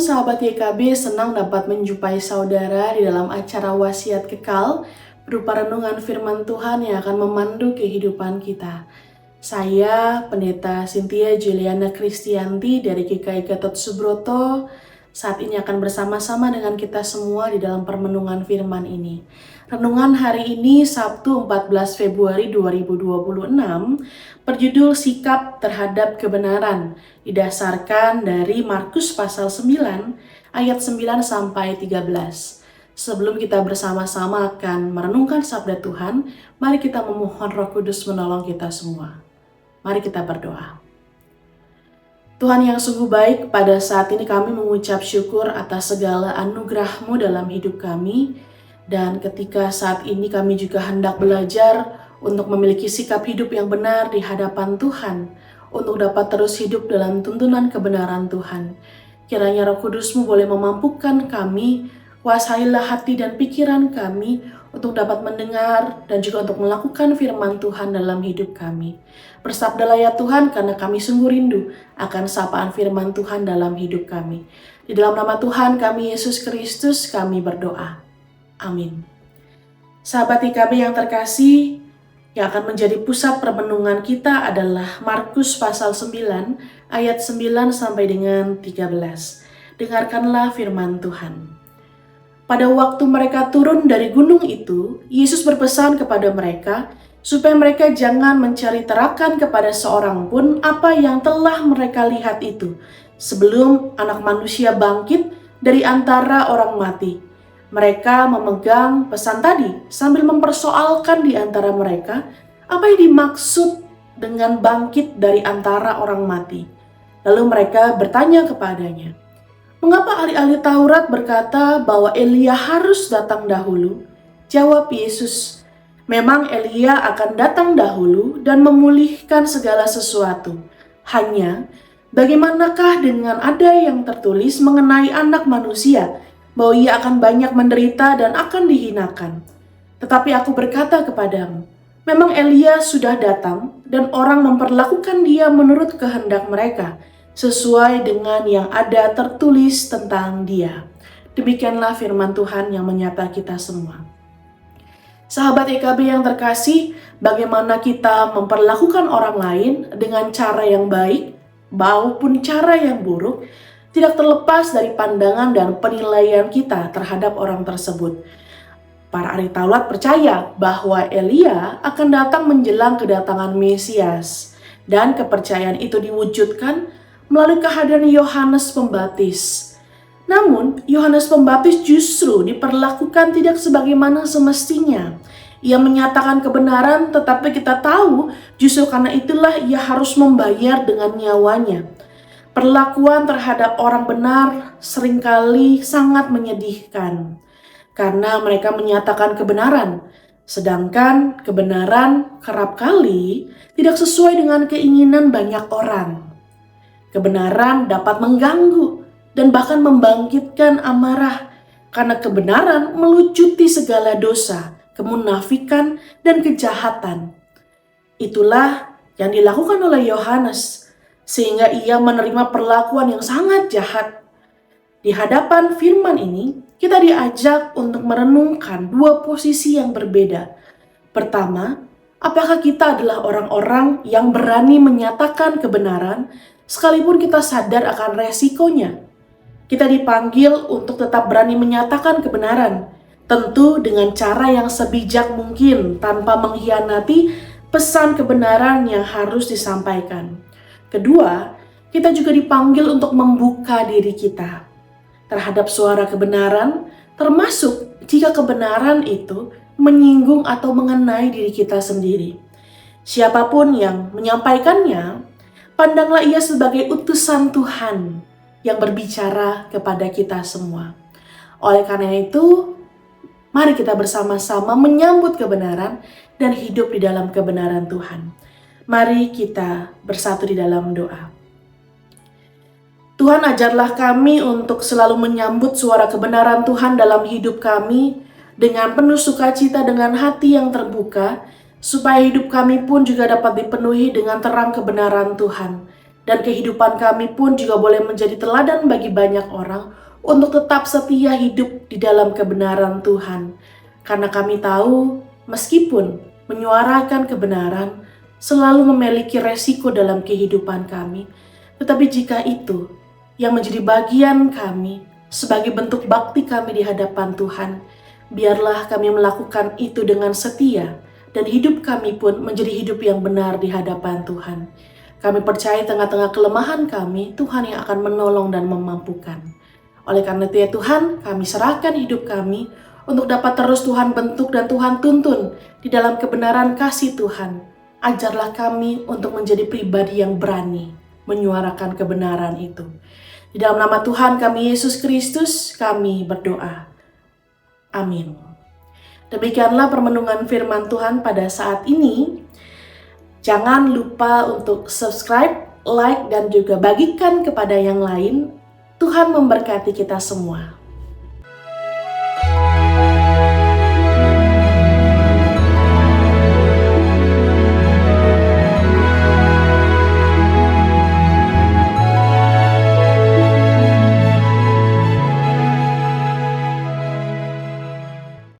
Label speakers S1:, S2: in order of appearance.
S1: sahabat YKB, senang dapat menjumpai saudara di dalam acara Wasiat Kekal berupa renungan firman Tuhan yang akan memandu kehidupan kita. Saya Pendeta Cynthia Juliana Kristianti dari GKI Gatot Subroto saat ini akan bersama-sama dengan kita semua di dalam permenungan firman ini. Renungan hari ini Sabtu 14 Februari 2026 berjudul Sikap Terhadap Kebenaran, didasarkan dari Markus pasal 9 ayat 9 sampai 13. Sebelum kita bersama-sama akan merenungkan sabda Tuhan, mari kita memohon Roh Kudus menolong kita semua. Mari kita berdoa. Tuhan yang sungguh baik, pada saat ini kami mengucap syukur atas segala anugerah-Mu dalam hidup kami. Dan ketika saat ini kami juga hendak belajar untuk memiliki sikap hidup yang benar di hadapan Tuhan, untuk dapat terus hidup dalam tuntunan kebenaran Tuhan. Kiranya Roh Kudus-Mu boleh memampukan kami, kuasailah hati dan pikiran kami untuk dapat mendengar dan juga untuk melakukan firman Tuhan dalam hidup kami. Bersabdalah ya Tuhan, karena kami sungguh rindu akan sapaan firman Tuhan dalam hidup kami. Di dalam nama Tuhan kami Yesus Kristus kami berdoa. Amin. Sahabat IKB yang terkasih, yang akan menjadi pusat permenungan kita adalah Markus pasal 9 ayat 9 sampai dengan 13. Dengarkanlah firman Tuhan. Pada waktu mereka turun dari gunung itu, Yesus berpesan kepada mereka supaya mereka jangan mencari terakan kepada seorang pun apa yang telah mereka lihat itu, sebelum Anak Manusia bangkit dari antara orang mati. Mereka memegang pesan tadi sambil mempersoalkan di antara mereka apa yang dimaksud dengan bangkit dari antara orang mati. Lalu mereka bertanya kepadanya, "Mengapa ahli-ahli Taurat berkata bahwa Elia harus datang dahulu?" Jawab Yesus, "Memang Elia akan datang dahulu dan memulihkan segala sesuatu. Hanya, bagaimanakah dengan ada yang tertulis mengenai Anak Manusia, bahwa ia akan banyak menderita dan akan dihinakan. Tetapi aku berkata kepadamu, memang Elia sudah datang dan orang memperlakukan dia menurut kehendak mereka, sesuai dengan yang ada tertulis tentang dia." Demikianlah firman Tuhan yang menyapa kita semua. Sahabat EKB yang terkasih, bagaimana kita memperlakukan orang lain dengan cara yang baik maupun cara yang buruk tidak terlepas dari pandangan dan penilaian kita terhadap orang tersebut. Para ahli Taurat percaya bahwa Elia akan datang menjelang kedatangan Mesias, dan kepercayaan itu diwujudkan melalui kehadiran Yohanes Pembaptis. Namun, Yohanes Pembaptis justru diperlakukan tidak sebagaimana semestinya. Ia menyatakan kebenaran, tetapi kita tahu justru karena itulah ia harus membayar dengan nyawanya. Perlakuan terhadap orang benar seringkali sangat menyedihkan karena mereka menyatakan kebenaran, sedangkan kebenaran kerap kali tidak sesuai dengan keinginan banyak orang. Kebenaran dapat mengganggu dan bahkan membangkitkan amarah karena kebenaran melucuti segala dosa, kemunafikan, dan kejahatan. Itulah yang dilakukan oleh Yohanes, sehingga ia menerima perlakuan yang sangat jahat. Di hadapan firman ini, kita diajak untuk merenungkan dua posisi yang berbeda. Pertama, apakah kita adalah orang-orang yang berani menyatakan kebenaran sekalipun kita sadar akan resikonya? Kita dipanggil untuk tetap berani menyatakan kebenaran, tentu dengan cara yang sebijak mungkin tanpa mengkhianati pesan kebenaran yang harus disampaikan. Kedua, kita juga dipanggil untuk membuka diri kita terhadap suara kebenaran, termasuk jika kebenaran itu menyinggung atau mengenai diri kita sendiri. Siapapun yang menyampaikannya, pandanglah ia sebagai utusan Tuhan yang berbicara kepada kita semua. Oleh karena itu, mari kita bersama-sama menyambut kebenaran dan hidup di dalam kebenaran Tuhan. Mari kita bersatu di dalam doa. Tuhan, ajarlah kami untuk selalu menyambut suara kebenaran Tuhan dalam hidup kami dengan penuh sukacita, dengan hati yang terbuka, supaya hidup kami pun juga dapat dipenuhi dengan terang kebenaran Tuhan. Dan kehidupan kami pun juga boleh menjadi teladan bagi banyak orang untuk tetap setia hidup di dalam kebenaran Tuhan. Karena kami tahu, meskipun menyuarakan kebenaran selalu memiliki resiko dalam kehidupan kami, tetapi jika itu yang menjadi bagian kami sebagai bentuk bakti kami di hadapan Tuhan, biarlah kami melakukan itu dengan setia, dan hidup kami pun menjadi hidup yang benar di hadapan Tuhan. Kami percaya tengah-tengah kelemahan kami, Tuhan yang akan menolong dan memampukan. Oleh karena itu ya Tuhan, kami serahkan hidup kami untuk dapat terus Tuhan bentuk dan Tuhan tuntun di dalam kebenaran kasih Tuhan. Ajarlah kami untuk menjadi pribadi yang berani menyuarakan kebenaran itu. Di dalam nama Tuhan kami Yesus Kristus, kami berdoa. Amin. Demikianlah permenungan firman Tuhan pada saat ini. Jangan lupa untuk subscribe, like, dan juga bagikan kepada yang lain. Tuhan memberkati kita semua.